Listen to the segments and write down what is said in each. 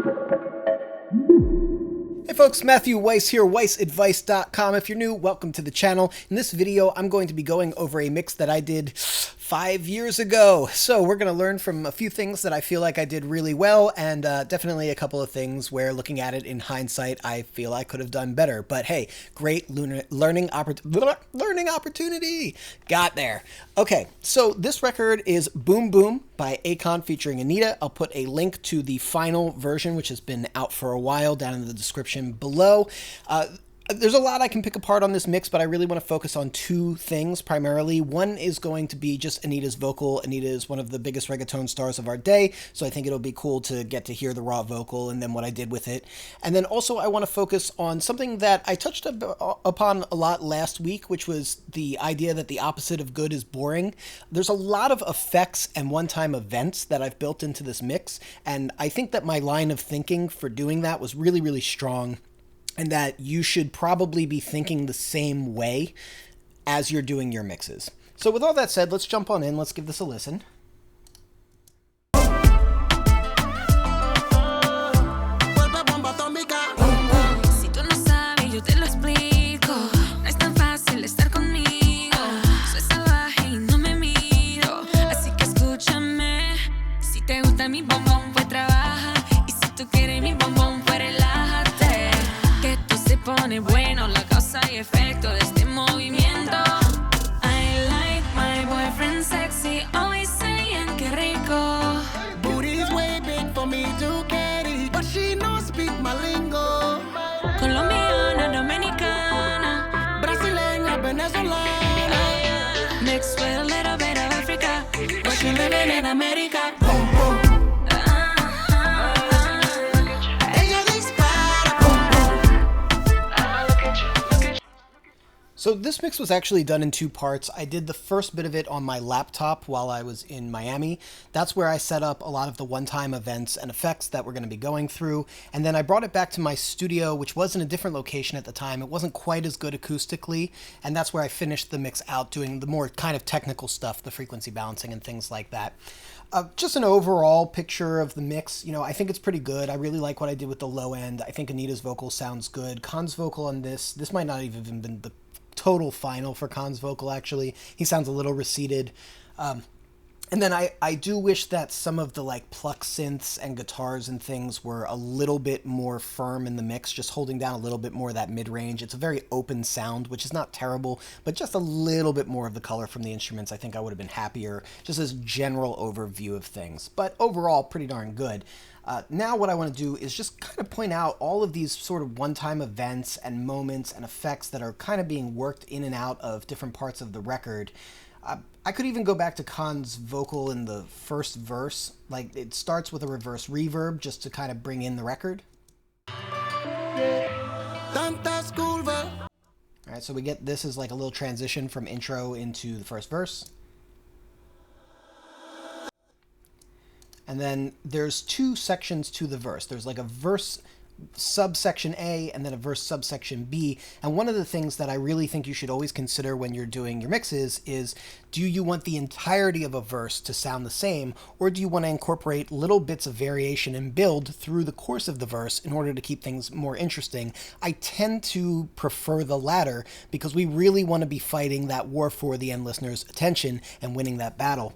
Hey folks, Matthew Weiss here, WeissAdvice.com. If you're new, welcome to the channel. In this video, I'm going to be going over a mix that I did 5 years ago. So we're going to learn from a few things that I feel like I did really well, and definitely a couple of things where, looking at it in hindsight, I feel I could have done better. But hey, great learning opportunity. Got there. Okay, so this record is Boom Boom by Akon featuring Anitta. I'll put a link to the final version, which has been out for a while, down in the description below. There's a lot I can pick apart on this mix, but I really want to focus on two things primarily. One is going to be just Anitta's vocal. Anita is one of the biggest reggaeton stars of our day, so I think it'll be cool to get to hear the raw vocal and then what I did with it. And then also I want to focus on something that I touched upon a lot last week, which was the idea that the opposite of good is boring. There's a lot of effects and one-time events that I've built into this mix, and I think that my line of thinking for doing that was really, really strong, and that you should probably be thinking the same way as you're doing your mixes. So with all that said, let's jump on in. Let's give this a listen. Bueno, la causa y efecto de este movimiento. I like my boyfriend sexy, always saying que rico. Booty's way big for me to carry, but she no speak my lingo. Colombiana, dominicana, Brasileña, venezolana, mixed with a little bit of Africa, but she living in America. boom boom. So this mix was actually done in two parts. I did the first bit of it on my laptop while I was in Miami. That's where I set up a lot of the one-time events and effects that we're going to be going through. And then I brought it back to my studio, which was in a different location at the time. It wasn't quite as good acoustically, and that's where I finished the mix out, doing the more kind of technical stuff, the frequency balancing and things like that. Just an overall picture of the mix. You know, I think it's pretty good. I really like what I did with the low end. I think Anita's vocal sounds good. Khan's vocal on this might not have even been the total final for Khan's vocal, actually. He sounds a little receded. And then I do wish that some of the like pluck synths and guitars and things were a little bit more firm in the mix, just holding down a little bit more of that mid-range. It's a very open sound, which is not terrible, but just a little bit more of the color from the instruments. I think I would have been happier, just as general overview of things. But overall, pretty darn good. Now what I want to do is just kind of point out all of these sort of one-time events and moments and effects that are kind of being worked in and out of different parts of the record. I could even go back to Khan's vocal in the first verse. Like, it starts with a reverse reverb just to kind of bring in the record. Alright, so we get this as like a little transition from intro into the first verse. And then there's two sections to the verse. There's like a verse subsection A and then a verse subsection B. And one of the things that I really think you should always consider when you're doing your mixes is, do you want the entirety of a verse to sound the same, or do you want to incorporate little bits of variation and build through the course of the verse in order to keep things more interesting? I tend to prefer the latter because we really want to be fighting that war for the end listener's attention and winning that battle.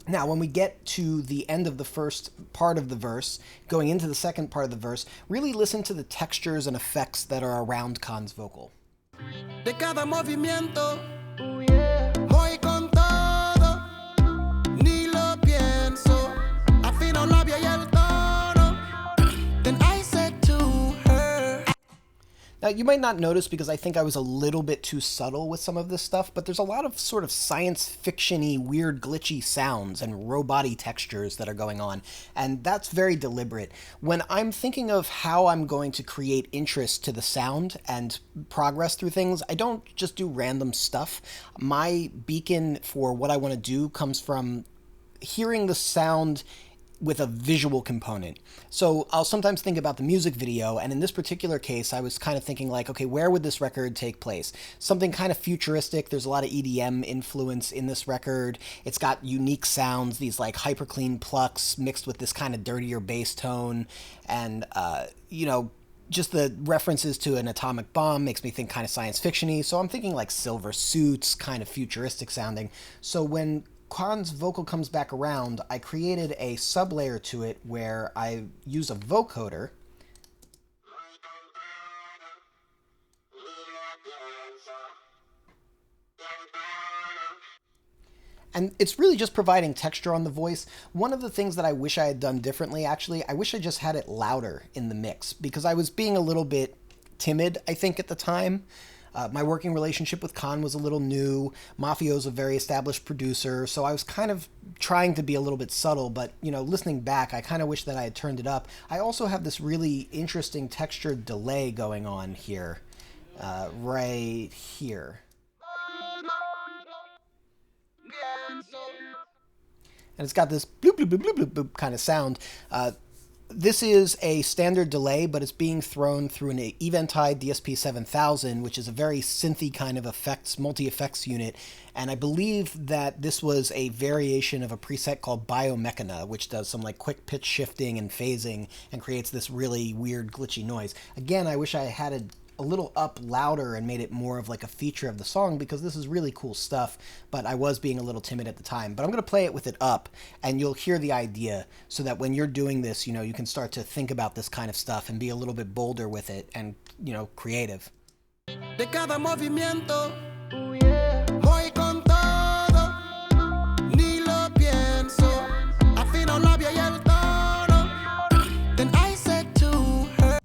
Now, when we get to the end of the first part of the verse, going into the second part of the verse, really listen to the textures and effects that are around Khan's vocal. De cada movimiento, voy con todo, ni lo pienso, afino labio y el tono, then I said to her. Now, you might not notice because I think I was a little bit too subtle with some of this stuff, but there's a lot of sort of science fiction-y, weird, glitchy sounds and robot-y textures that are going on, and that's very deliberate. When I'm thinking of how I'm going to create interest to the sound and progress through things, I don't just do random stuff. My beacon for what I want to do comes from hearing the sound with a visual component. So I'll sometimes think about the music video, and in this particular case, I was kind of thinking like, okay, where would this record take place? Something kind of futuristic. There's a lot of EDM influence in this record. It's got unique sounds, these like hyper clean plucks mixed with this kind of dirtier bass tone, and just the references to an atomic bomb makes me think kind of science fiction-y. So I'm thinking like silver suits, kind of futuristic sounding. So when Khan's vocal comes back around, I created a sub-layer to it where I use a vocoder. And it's really just providing texture on the voice. One of the things that I wish I had done differently, actually, I wish I just had it louder in the mix, because I was being a little bit timid, I think, at the time. My working relationship with Khan was a little new. Mafio's a very established producer, so I was kind of trying to be a little bit subtle, but, listening back, I kind of wish that I had turned it up. I also have this really interesting textured delay going on here, right here. And it's got this bloop, bloop, bloop, bloop, bloop, bloop kind of sound. This is a standard delay, but it's being thrown through an Eventide DSP 7000, which is a very synthy kind of multi-effects unit. And I believe that this was a variation of a preset called Biomechana, which does some like quick pitch shifting and phasing and creates this really weird glitchy noise. Again, I wish I had a little up louder and made it more of like a feature of the song, because this is really cool stuff, but I was being a little timid at the time. But I'm going to play it with it up, and you'll hear the idea, so that when you're doing this, you can start to think about this kind of stuff and be a little bit bolder with it and, creative. De cada movimiento, voy con todo, ni lo pienso, afino el labio y el tono, then I said to her.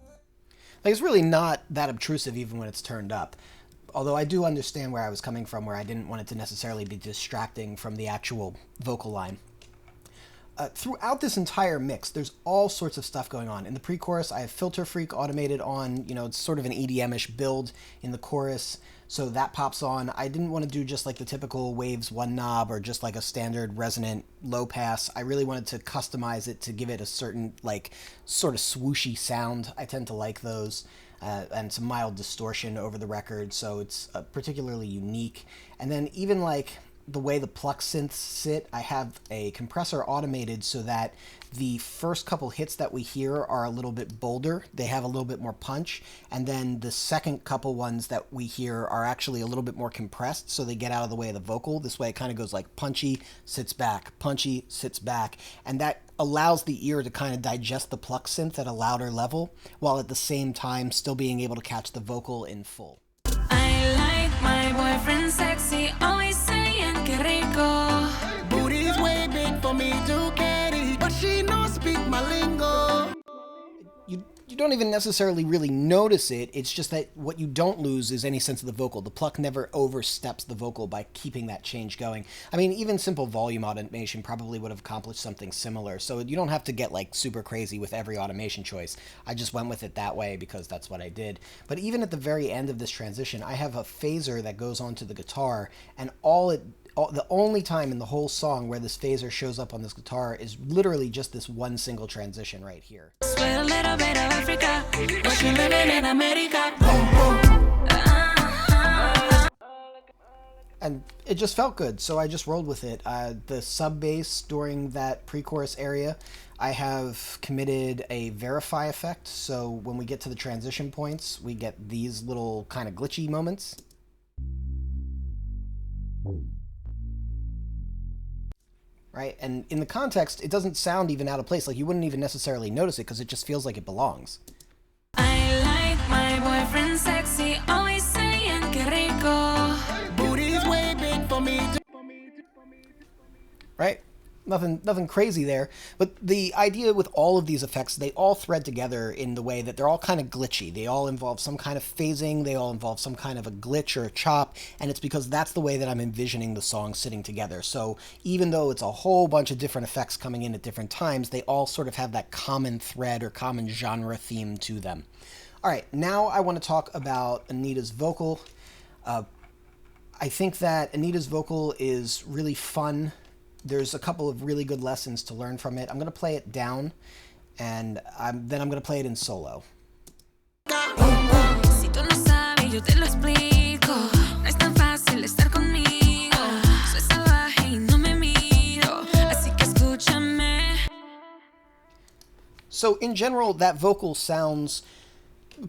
Like, it's really not that obtrusive even when it's turned up. Although I do understand where I was coming from, where I didn't want it to necessarily be distracting from the actual vocal line. Throughout this entire mix, there's all sorts of stuff going on. In the pre-chorus, I have Filter Freak automated on. It's sort of an EDM-ish build in the chorus, so that pops on. I didn't want to do just like the typical Waves 1 knob or just like a standard resonant low pass. I really wanted to customize it to give it a certain like sort of swooshy sound. I tend to like those. And some mild distortion over the record, so it's particularly unique. And then even like the way the pluck synths sit, I have a compressor automated so that the first couple hits that we hear are a little bit bolder. They have a little bit more punch. And then the second couple ones that we hear are actually a little bit more compressed, so they get out of the way of the vocal. This way it kind of goes like punchy, sits back, punchy, sits back. And that allows the ear to kind of digest the pluck synth at a louder level, while at the same time still being able to catch the vocal in full. I like my boyfriend sexy, always saying que rico. Booty's way big for me to carry, but she no speak my lingo. You don't even necessarily really notice it. It's just that what you don't lose is any sense of the vocal. The pluck never oversteps the vocal by keeping that change going. I mean, even simple volume automation probably would have accomplished something similar. So you don't have to get like super crazy with every automation choice. I just went with it that way because that's what I did. But even at the very end of this transition, I have a phaser that goes onto the guitar, and the only time in the whole song where this phaser shows up on this guitar is literally just this one single transition right here. Swear a little bit of Africa, but you living in America. And it just felt good, so I just rolled with it. The sub bass during that pre-chorus area, I have committed a verify effect, so when we get to the transition points, we get these little kind of glitchy moments. Right? And in the context, it doesn't sound even out of place. Like, you wouldn't even necessarily notice it because it just feels like it belongs. I like my boyfriend sexy, always saying que rico. Booty's way big for me. Right? Nothing crazy there. But the idea with all of these effects, they all thread together in the way that they're all kind of glitchy. They all involve some kind of phasing. They all involve some kind of a glitch or a chop. And it's because that's the way that I'm envisioning the song sitting together. So even though it's a whole bunch of different effects coming in at different times, they all sort of have that common thread or common genre theme to them. All right, now I want to talk about Anitta's vocal. I think that Anitta's vocal is really fun There's a couple of really good lessons to learn from it. I'm going to play it down, and then I'm going to play it in solo. Si tú no sabes, yo te lo explico. No es tan fácil estar conmigo. Soy salvaje y no me miro. Así que escúchame. So in general, that vocal sounds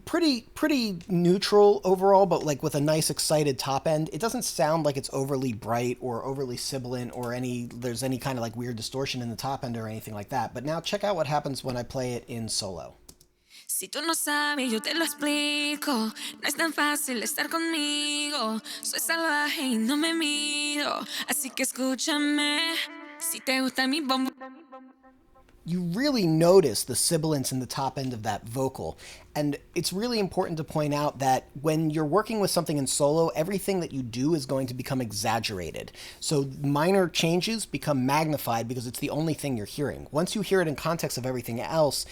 pretty neutral overall, but like with a nice excited top end. It doesn't sound like it's overly bright or overly sibilant or there's any kind of like weird distortion in the top end or anything like that. But now check out what happens when I play it in solo. Si tú no sabes, yo te lo explico. No es tan fácil estar conmigo. Soy salvaje y no me miro. Así que escúchame. Si te gusta mi bombo. You really notice the sibilance in the top end of that vocal. And it's really important to point out that when you're working with something in solo, everything that you do is going to become exaggerated. So minor changes become magnified because it's the only thing you're hearing. Once you hear it in context of everything else,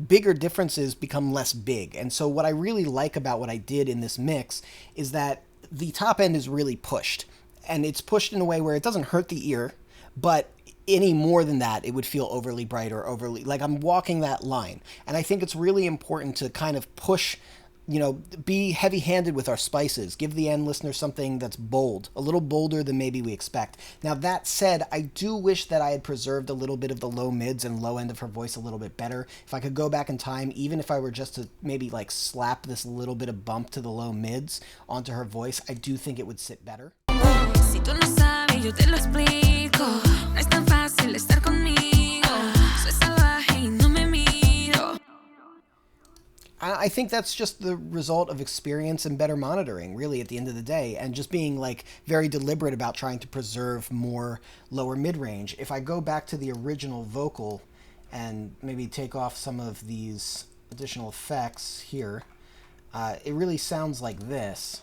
bigger differences become less big. And so what I really like about what I did in this mix is that the top end is really pushed. And it's pushed in a way where it doesn't hurt the ear, but any more than that, it would feel overly bright or overly, like I'm walking that line. And I think it's really important to kind of push, be heavy-handed with our spices. Give the end listener something that's bold, a little bolder than maybe we expect. Now, that said, I do wish that I had preserved a little bit of the low mids and low end of her voice a little bit better. If I could go back in time, even if I were just to maybe like slap this little bit of bump to the low mids onto her voice, I do think it would sit better. Si tú no sabes, yo te lo explico. No es tan fácil estar conmigo. Soy salvaje y no me miro. I think that's just the result of experience and better monitoring, really, at the end of the day, and just being like very deliberate about trying to preserve more lower mid-range. If I go back to the original vocal and maybe take off some of these additional effects here, it really sounds like this.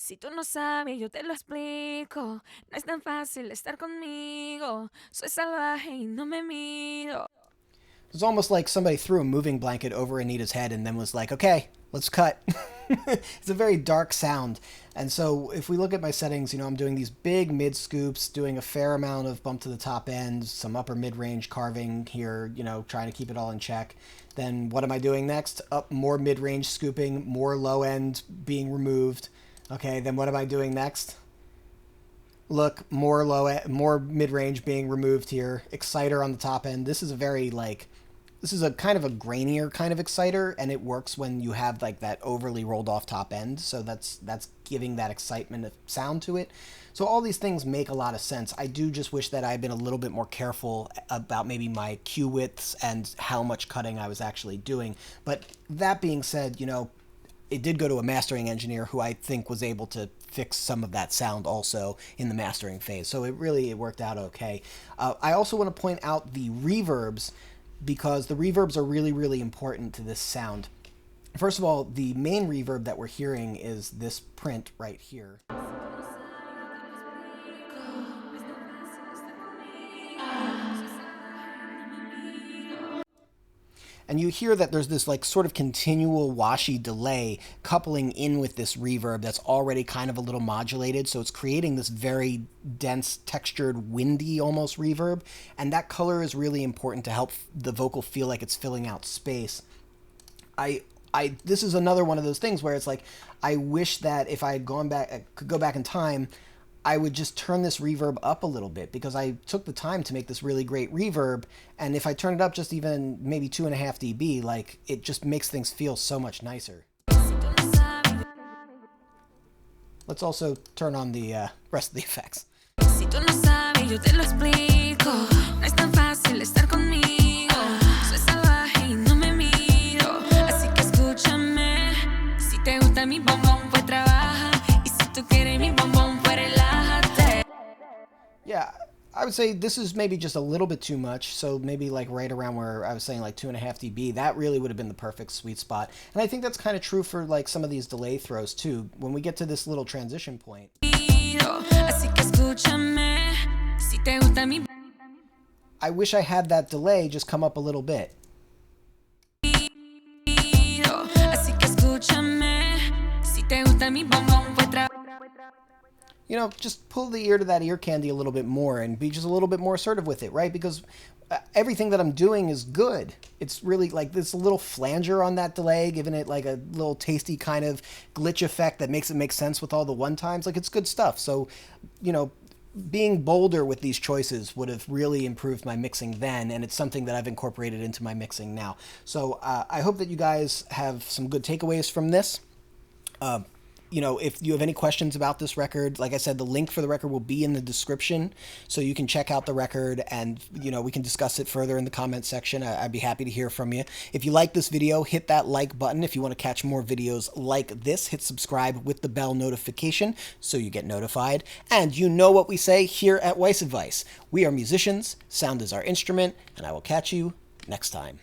Si tú no sabes, yo te lo explico. No es tan fácil estar conmigo. Soy salvaje y no me miro. It's almost like somebody threw a moving blanket over Anitta's head and then was like, okay, let's cut. It's a very dark sound. And so if we look at my settings, I'm doing these big mid scoops, doing a fair amount of bump to the top end, some upper mid-range carving here, trying to keep it all in check. Then what am I doing next? Up more mid-range scooping, more low end being removed. Okay, then what am I doing next? Look, more mid-range being removed here. Exciter on the top end. This is a kind of a grainier kind of exciter, and it works when you have like that overly rolled off top end. So that's giving that excitement of sound to it. So all these things make a lot of sense. I do just wish that I had been a little bit more careful about maybe my cue widths and how much cutting I was actually doing. But that being said, it did go to a mastering engineer who I think was able to fix some of that sound also in the mastering phase. So it worked out okay. I also want to point out the reverbs, because the reverbs are really, really important to this sound. First of all, the main reverb that we're hearing is this print right here. And you hear that there's this like sort of continual washy delay coupling in with this reverb that's already kind of a little modulated. So it's creating this very dense, textured, windy almost reverb. And that color is really important to help the vocal feel like it's filling out space. This is another one of those things where it's like, I wish that if I could go back in time, I would just turn this reverb up a little bit, because I took the time to make this really great reverb. And if I turn it up just even maybe 2.5 dB, like it just makes things feel so much nicer. Let's also turn on the rest of the effects. Si tú no sabes, yo te lo explico. No es tan fácil estar conmigo. Soy salvaje y no me miro. Así que escúchame. Si te gusta mi bombón, pues trabaja. Y si tú quieres mi bombón, pues relájate. Yeah, I would say this is maybe just a little bit too much. So maybe like right around where I was saying like 2.5 dB, that really would have been the perfect sweet spot. And I think that's kind of true for like some of these delay throws too. When we get to this little transition point, I wish I had that delay just come up a little bit. just pull the ear to that ear candy a little bit more and be just a little bit more assertive with it, right? Because everything that I'm doing is good. It's really like this little flanger on that delay, giving it like a little tasty kind of glitch effect that makes it make sense with all the one times. Like, it's good stuff. So, being bolder with these choices would have really improved my mixing then, and it's something that I've incorporated into my mixing now. So I hope that you guys have some good takeaways from this. If you have any questions about this record, like I said, the link for the record will be in the description, so you can check out the record and, we can discuss it further in the comment section. I'd be happy to hear from you. If you like this video, hit that like button. If you want to catch more videos like this, hit subscribe with the bell notification so you get notified. And you know what we say here at Weiss Advice. We are musicians, sound is our instrument, and I will catch you next time.